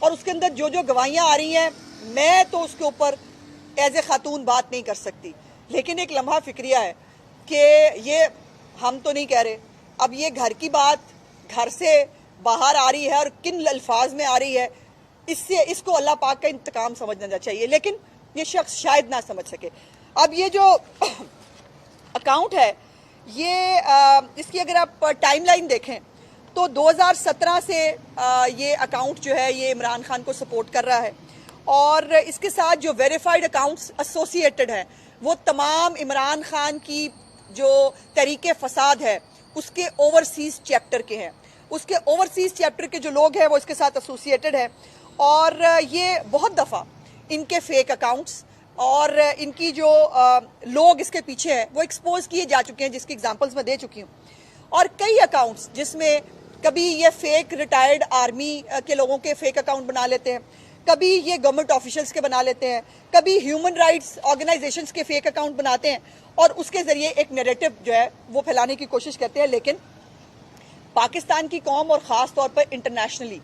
اور اس کے اندر جو گواہیاں آ رہی ہیں میں تو اس کے اوپر ایز اے خاتون بات نہیں کر سکتی، لیکن ایک لمحہ فکریہ ہے کہ یہ ہم تو نہیں کہہ رہے، اب یہ گھر کی بات گھر سے باہر آ رہی ہے اور کن الفاظ میں آ رہی ہے، اس کو اللہ پاک کا انتقام سمجھنا چاہیے، لیکن یہ شخص شاید نہ سمجھ سکے۔ اب یہ جو اکاؤنٹ ہے یہ اس کی اگر آپ ٹائم لائن دیکھیں تو 2017 سے یہ اکاؤنٹ جو ہے یہ عمران خان کو سپورٹ کر رہا ہے، اور اس کے ساتھ جو ویریفائڈ اکاؤنٹس ایسوسیٹڈ ہیں وہ تمام عمران خان کی جو تحریک فساد ہے اس کے اوورسیز چیپٹر کے ہیں، اس کے اوورسیز چیپٹر کے جو لوگ ہیں وہ اس کے ساتھ ایسوسیٹڈ ہیں، اور یہ بہت دفعہ ان کے فیک اکاؤنٹس اور ان کی جو لوگ اس کے پیچھے ہیں وہ ایکسپوز کیے جا چکے ہیں، جس کی ایگزامپلز میں دے چکی ہوں، اور کئی اکاؤنٹس جس میں کبھی یہ فیک ریٹائرڈ آرمی کے لوگوں کے فیک اکاؤنٹ بنا لیتے ہیں، کبھی یہ گورنمنٹ آفیشلز کے بنا لیتے ہیں، کبھی ہیومن رائٹس آرگنائزیشنز کے فیک اکاؤنٹ بناتے ہیں اور اس کے ذریعے ایک نیریٹو جو ہے وہ پھیلانے کی کوشش کرتے ہیں، لیکن پاکستان کی قوم اور خاص طور پر انٹرنیشنلی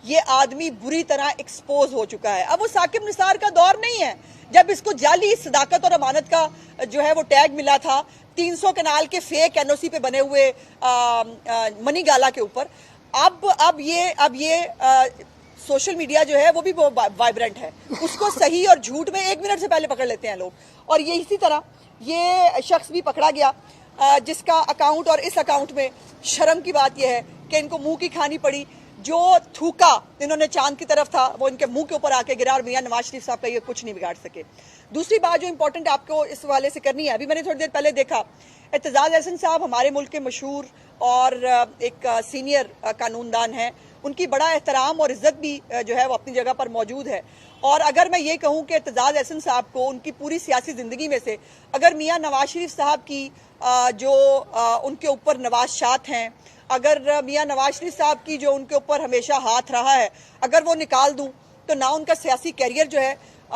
یہ آدمی بری طرح ایکسپوز ہو چکا ہے۔ اب وہ ثاقب نثار کا دور نہیں ہے جب اس کو جعلی صداقت اور امانت کا جو ہے وہ ٹیگ ملا تھا 300 کنال کے فیک این او سی پہ بنے ہوئے منی گالا کے اوپر۔ اب یہ سوشل میڈیا جو ہے وہ بھی وائبرنٹ ہے، اس کو صحیح اور جھوٹ میں 1 منٹ سے پہلے پکڑ لیتے ہیں لوگ، اور یہ اسی طرح یہ شخص بھی پکڑا گیا جس کا اکاؤنٹ، اور اس اکاؤنٹ میں شرم کی بات یہ ہے کہ ان کو منہ کی کھانی پڑی، جو تھوکا انہوں نے چاند کی طرف تھا وہ ان کے منہ کے اوپر آ کے گرا، اور میاں نواز شریف صاحب کا یہ کچھ نہیں بگاڑ سکے۔ دوسری بات جو امپورٹنٹ آپ کو اس حوالے سے کرنی ہے، ابھی میں نے تھوڑی دیر پہلے دیکھا اعتزاز احسن صاحب ہمارے ملک کے مشہور اور ایک سینئر قانون دان ہیں، ان کی بڑا احترام اور عزت بھی جو ہے وہ اپنی جگہ پر موجود ہے، اور اگر میں یہ کہوں کہ اعتزاز احسن صاحب کو ان کی پوری سیاسی زندگی میں سے اگر میاں نواز شریف صاحب کی جو ان کے اوپر نوازشات ہیں، اگر میاں نواز شریف صاحب کی جو ان کے اوپر ہمیشہ ہاتھ رہا ہے اگر وہ نکال دوں تو نہ ان کا سیاسی کیریئر جو ہے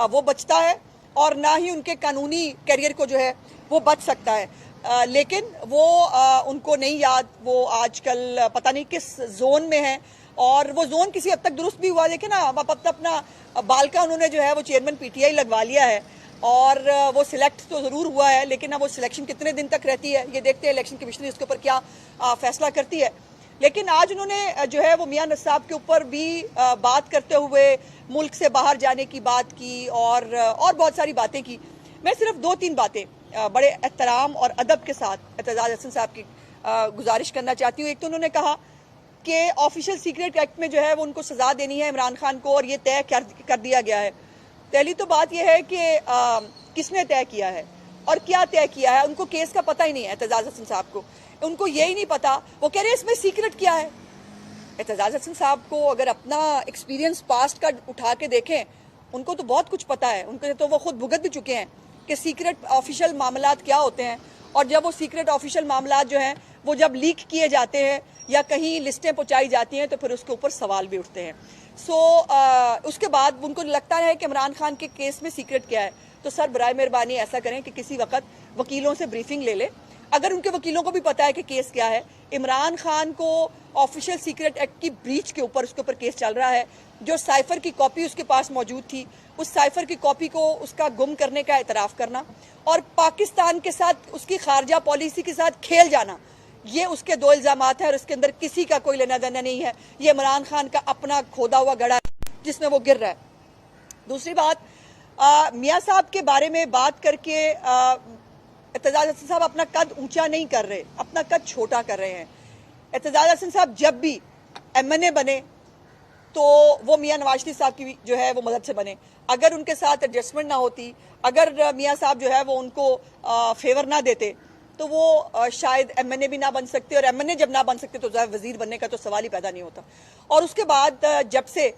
وہ بچتا ہے، اور نہ ہی ان کے قانونی کیریئر کو جو ہے وہ بچ سکتا ہے، لیکن وہ ان کو نہیں یاد وہ آج کل پتہ نہیں کس زون میں ہیں، اور وہ زون کسی حد تک درست بھی ہوا، دیکھیں نا اپنا بال کا انہوں نے جو ہے وہ چیئرمین پی ٹی آئی لگوا لیا ہے، اور وہ سلیکٹ تو ضرور ہوا ہے، لیکن اب وہ سلیکشن کتنے دن تک رہتی ہے یہ دیکھتے ہیں الیکشن کمیشنری اس کے اوپر کیا فیصلہ کرتی ہے۔ لیکن آج انہوں نے جو ہے وہ میاں نصاب کے اوپر بھی بات کرتے ہوئے ملک سے باہر جانے کی بات کی اور بہت ساری باتیں کی۔ میں صرف 2-3 باتیں بڑے احترام اور ادب کے ساتھ اعتزاز احسن صاحب کی گزارش کرنا چاہتی ہوں۔ ایک تو انہوں نے کہا کہ آفیشل سیکریٹ ایکٹ میں جو ہے وہ ان کو سزا دینی ہے عمران خان کو، اور یہ طے کر دیا گیا ہے۔ پہلی تو بات یہ ہے کہ کس نے طے کیا ہے اور کیا طے کیا ہے، ان کو کیس کا پتہ ہی نہیں ہے اعتزاز احسن صاحب کو، ان کو یہی نہیں پتا، وہ کہہ رہے ہیں اس میں سیکرٹ کیا ہے۔ اعتزاز احسن صاحب کو اگر اپنا ایکسپیرینس پاسٹ کا اٹھا کے دیکھیں ان کو تو بہت کچھ پتا ہے، ان کو تو وہ خود بھگت بھی چکے ہیں کہ سیکرٹ آفیشل معاملات کیا ہوتے ہیں، اور جب وہ سیکرٹ آفیشل معاملات جو ہیں وہ جب لیک کیے جاتے ہیں یا کہیں لسٹیں پہنچائی جاتی ہیں تو پھر اس کے اوپر سوال بھی اٹھتے ہیں۔ اس کے بعد ان کو لگتا ہے کہ عمران خان کے کیس میں سیکرٹ کیا ہے، تو سر برائے مہربانی ایسا کریں کہ کسی وقت وکیلوں سے بریفنگ لے لیں، اگر ان کے وکیلوں کو بھی پتا ہے کہ کیس کیا ہے۔ عمران خان کو آفیشل سیکرٹ ایکٹ کی بریچ کے اوپر اس کے اوپر کیس چل رہا ہے، جو سائفر کی کاپی اس کے پاس موجود تھی اس سائفر کی کاپی کو اس کا گم کرنے کا اعتراف کرنا اور پاکستان کے ساتھ اس کی خارجہ پالیسی کے ساتھ کھیل جانا، یہ اس کے 2 الزامات ہیں، اور اس کے اندر کسی کا کوئی لینا دینا نہیں ہے، یہ عمران خان کا اپنا کھودا ہوا گڑھا ہے جس میں وہ گر رہا ہے۔ دوسری بات، میاں صاحب کے بارے میں بات کر کے اعتزاز احسن صاحب اپنا قد اونچا نہیں کر رہے، اپنا قد چھوٹا کر رہے ہیں۔ اعتزاز احسن صاحب جب بھی ایم این اے بنے تو وہ میاں نواز شریف صاحب کی جو ہے وہ مدد سے بنے، اگر ان کے ساتھ ایڈجسٹمنٹ نہ ہوتی، اگر میاں صاحب جو ہے وہ ان کو فیور نہ دیتے تو وہ شاید ایم این اے بھی نہ بن سکتے، اور ایم این اے جب نہ بن سکتے تو وزیر بننے کا تو سوال ہی پیدا نہیں ہوتا۔ اور اس کے بعد جب سے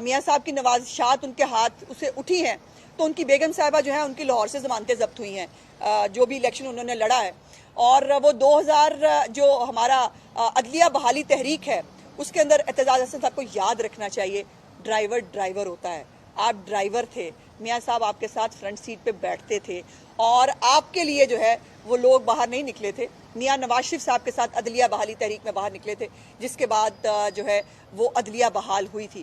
میاں صاحب کی نوازشات ان کے ہاتھ اسے اٹھی ہیں تو ان کی بیگم صاحبہ جو ہیں ان کی لاہور سے ضمانتیں ضبط ہوئی ہیں، جو بھی الیکشن انہوں نے لڑا ہے، اور وہ 2000 جو ہمارا عدلیہ بحالی تحریک ہے اس کے اندر اعتزاز احسن صاحب کو یاد رکھنا چاہیے ڈرائیور ہوتا ہے، آپ ڈرائیور تھے، میاں صاحب آپ کے ساتھ فرنٹ سیٹ پہ بیٹھتے تھے، اور آپ کے لیے جو ہے وہ لوگ باہر نہیں نکلے تھے، میاں نواز شریف صاحب کے ساتھ عدلیہ بحالی تحریک میں باہر نکلے تھے، جس کے بعد جو ہے وہ عدلیہ بحال ہوئی تھی۔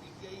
PTI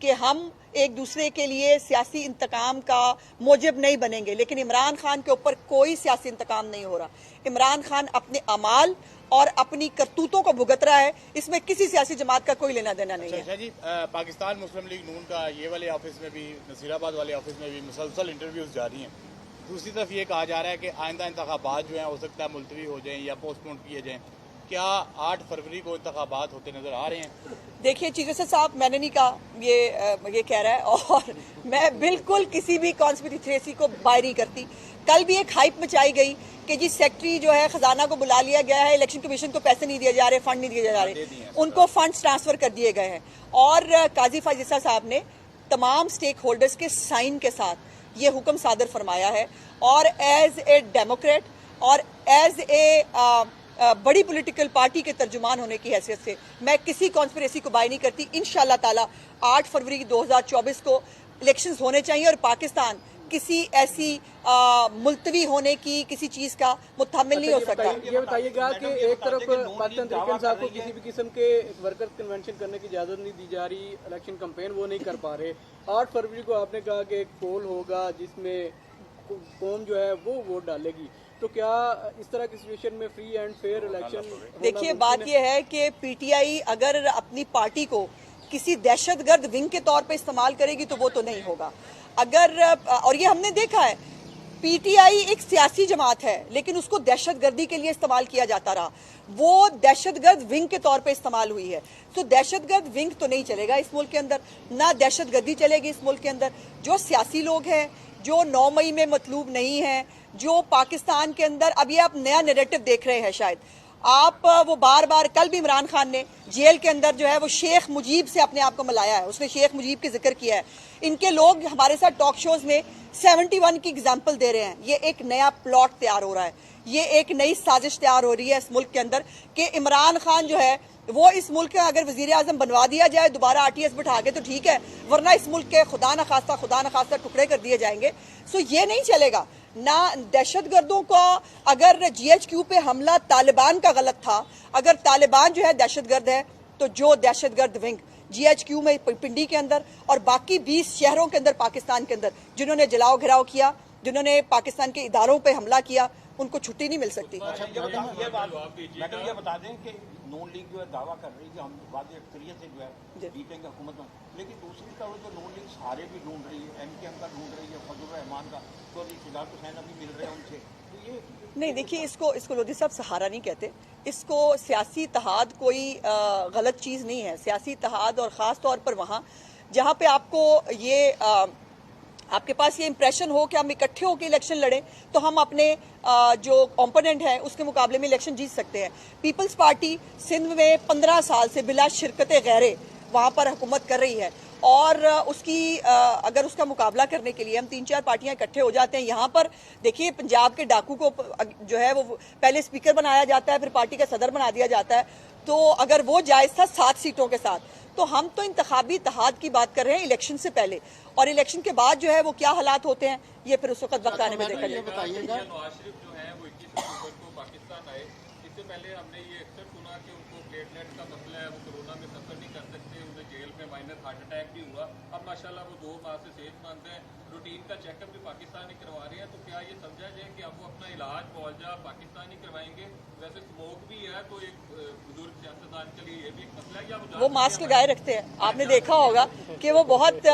کہ ہم ایک دوسرے کے لیے سیاسی انتقام کا موجب نہیں بنیں گے، لیکن عمران خان کے اوپر کوئی سیاسی انتقام نہیں ہو رہا۔ عمران خان اپنے اعمال اور اپنی کرتوتوں کو بھگت رہا ہے، اس میں کسی سیاسی جماعت کا کوئی لینا دینا نہیں ہے۔ شاہ جی، پاکستان مسلم لیگ نون کا یہ والے آفس میں بھی، نصیر آباد والے آفس میں بھی مسلسل انٹرویوز جاری ہیں۔ دوسری طرف یہ کہا جا رہا ہے کہ آئندہ انتخابات جو ہیں ہو سکتا ہے ملتوی ہو جائیں یا پوسٹ پون کیے جائیں۔ کیا 8 فروری کو انتخابات ہوتے نظر آ رہے ہیں؟ دیکھیے چیزوں صاحب، میں نے نہیں کہا، یہ کہہ رہا ہے، اور میں بالکل کسی بھی کانسپیریسی تھیوری کو بائی نہیں کرتی۔ کل بھی ایک ہائپ مچائی گئی کہ جی سیکٹری جو ہے خزانہ کو بلا لیا گیا ہے، الیکشن کمیشن کو پیسے نہیں دیے جا رہے، فنڈ نہیں دیے جا رہے، ان کو فنڈز ٹرانسفر کر دیے گئے ہیں، اور قاضی فائز صاحب نے تمام سٹیک ہولڈرز کے سائن کے ساتھ یہ حکم صادر فرمایا ہے، اور ایز اے ڈیموکریٹ اور ایز اے بڑی پولیٹیکل پارٹی کے ترجمان ہونے کی حیثیت سے میں کسی کانسپریسی کو بائی نہیں کرتی۔ انشاءاللہ تعالی 8 فروری 2024 کو الیکشنز ہونے چاہیے، اور پاکستان کسی ایسی ملتوی ہونے کی کسی چیز کا متحمل نہیں ہو سکتا۔ یہ بتائیے گا کہ ایک طرف پاکستان تحریک انصاف کو کسی بھی قسم کے ورکر کنونشن کرنے کی اجازت نہیں دی جا رہی، الیکشن کمپین وہ نہیں کر پا رہے۔ 8 فروری کو آپ نے کہا کہ ایک پول ہوگا جس میں قوم جو ہے وہ ووٹ ڈالے گی، تو کیا اس طرح کی سچویشن میں فری اینڈ فیئر الیکشن؟ دیکھیے بات یہ ہے کہ پی ٹی آئی اگر اپنی پارٹی کو کسی دہشت گرد ونگ کے طور پہ استعمال کرے گی تو وہ تو نہیں ہوگا۔ اور یہ ہم نے دیکھا ہے، پی ٹی آئی ایک سیاسی جماعت ہے لیکن اس کو دہشت گردی کے لیے استعمال کیا جاتا رہا، وہ دہشت گرد ونگ کے طور پہ استعمال ہوئی ہے۔ تو دہشت گرد ونگ تو نہیں چلے گا اس ملک کے اندر، نہ دہشت گردی چلے گی اس ملک کے اندر۔ جو سیاسی لوگ ہیں جو 9 مئی میں مطلوب نہیں ہیں، جو پاکستان کے اندر، اب یہ آپ نیا نیریٹو دیکھ رہے ہیں شاید آپ، وہ بار بار کل بھی عمران خان نے جیل کے اندر جو ہے وہ شیخ مجیب سے اپنے آپ کو ملایا ہے، اس نے شیخ مجیب کی ذکر کیا ہے۔ ان کے لوگ ہمارے ساتھ ٹاک شوز میں 71 کی اگزامپل دے رہے ہیں۔ یہ ایک نیا پلاٹ تیار ہو رہا ہے، یہ ایک نئی سازش تیار ہو رہی ہے اس ملک کے اندر کہ عمران خان جو ہے وہ اس ملک کا اگر وزیر اعظم بنوا دیا جائے دوبارہ RTS بٹھا کے تو ٹھیک ہے، ورنہ اس ملک کے خدا نخواستہ ٹکڑے کر دیے جائیں گے۔ سو یہ نہیں چلے گا۔ نہ دہشت گردوں کا، اگر GHQ پہ حملہ طالبان کا غلط تھا، اگر طالبان جو ہے دہشت گرد ہے تو جو دہشت گرد ونگ GHQ میں پنڈی کے اندر اور باقی 20 شہروں کے اندر پاکستان کے اندر جنہوں نے جلاؤ گھراؤ کیا، جنہوں نے پاکستان کے اداروں پہ حملہ کیا، ان کو چھٹی نہیں مل سکتی۔ میڈم یہ بتا دیں کہ نون لیگ جو ہے دعویٰ کر رہی ہے کہ ہم واضح اکثریت سے جو ہے جیتیں گے حکومت میں، لیکن دوسری طرف جو نون لیگ سہارے بھی ڈھونڈ رہی ہے، MKM کا ڈھونڈ رہی ہے، فضل الرحمان کا، تو شجاعت حسین ابھی مل رہے ہیں ان سے، تو یہ نہیں دیکھیے، اس کو لودھی صاحب سہارا نہیں کہتے، اس کو سیاسی اتحاد کوئی غلط چیز نہیں ہے۔ سیاسی اتحاد، اور خاص طور پر وہاں جہاں پہ آپ کو آپ کے پاس یہ امپریشن ہو کہ ہم اکٹھے ہو کے الیکشن لڑیں تو ہم اپنے جو اوپوننٹ ہیں اس کے مقابلے میں الیکشن جیت سکتے ہیں۔ پیپلز پارٹی سندھ میں 15 سال سے بلا شرکت غیرے وہاں پر حکومت کر رہی ہے، اور اس کی اگر اس کا مقابلہ کرنے کے لیے ہم 3-4 پارٹیاں اکٹھے ہو جاتے ہیں۔ یہاں پر دیکھیے پنجاب کے ڈاکو کو جو ہے وہ پہلے اسپیکر بنایا جاتا ہے، پھر پارٹی کا صدر بنا دیا جاتا ہے، تو اگر وہ جائز تھا 7 سیٹوں کے ساتھ، تو ہم تو انتخابی اتحاد کی بات کر رہے ہیں الیکشن سے پہلے، اور الیکشن کے بعد جو ہے وہ کیا حالات ہوتے ہیں یہ پھر اس وقت وقت آنے میں دیکھا جائے گا۔ نواز شریف جو ہیں وہ 21 اکتوبر کو پاکستان آئے، اس سے پہلے ہم نے یہ اکثر سنا کہ ان کو پلیٹلیٹ کا مسئلہ ہے، وہ کورونا میں سفر نہیں کر سکتے، انہیں جیل میں مائنر ہارٹ اٹیک بھی ہوا، اب ماشاءاللہ وہ 2 ماہ سے صحت مند ہیں، روٹین کا چیک اپ بھی پاکستان ہی کروا رہے ہیں، تو کیا یہ سمجھا جائے کہ اب وہ اپنا علاج معالجہ پاکستان ہی کروائیں گے؟ ویسے اسموک بھی ہے تو ایک بزرگ سیاستدان کے لیے یہ بھی ایک مسئلہ ہے، یا وہ ماسک لگائے رکھتے ہیں، آپ نے دیکھا ہوگا کہ وہ بہت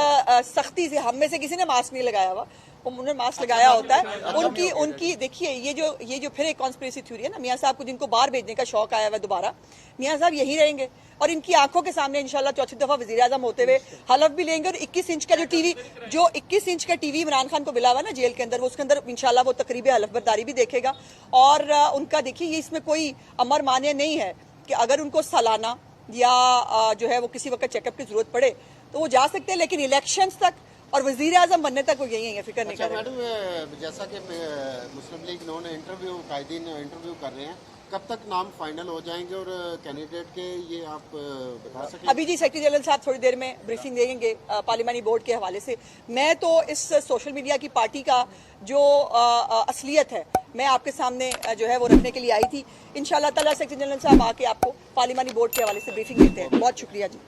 سختی سے، ہم میں سے کسی نے ماسک نہیں لگایا ہوا، انہوں نے ماسک لگایا ہوتا ہے۔ ان کی دیکھیے یہ جو پھر ایک کانسپریسی تھیوری ہے نا، میاں صاحب کو جن کو باہر بھیجنے کا شوق آیا ہوا دوبارہ، میاں صاحب یہی رہیں گے اور ان کی آنکھوں کے سامنے انشاءاللہ 4تھی دفعہ وزیر اعظم ہوتے ہوئے حلف بھی لیں گے، اور 21 انچ کا جو 21 انچ کا ٹی وی عمران خان کو ملا ہوا نا جیل کے اندر، وہ اس کے اندر انشاءاللہ وہ تقریب حلف برداری بھی دیکھے گا، اور ان کا دیکھیے یہ اس میں کوئی امر مانع نہیں ہے کہ اگر ان کو سالانہ یا جو ہے وہ کسی وقت چیک اپ کی ضرورت پڑے تو وہ جا سکتے ہیں، لیکن الیکشنز تک اور وزیر اعظم بننے تک وہ یہی ہیں، فکر نہیں کریں۔ میڈم جیسا کہ مسلم لیگ انہوں نے قائدین انٹرویو کر رہے ہیں، کب تک نام فائنل ہو جائیں گے اور کینڈیڈیٹ کے یہ آپ بتا سکیں؟ ابھی جی سیکرٹری جنرل صاحب تھوڑی دیر میں بریفنگ دیں گے پارلیمانی بورڈ کے حوالے سے۔ میں تو اس سوشل میڈیا کی پارٹی کا جو اصلیت ہے میں آپ کے سامنے جو ہے وہ رکھنے کے لیے آئی تھی۔ انشاءاللہ تعالیٰ سیکرٹری جنرل صاحب آ کے آپ کو پارلیمانی بورڈ کے حوالے سے بریفنگ دیتے ہیں۔ بہت شکریہ جی۔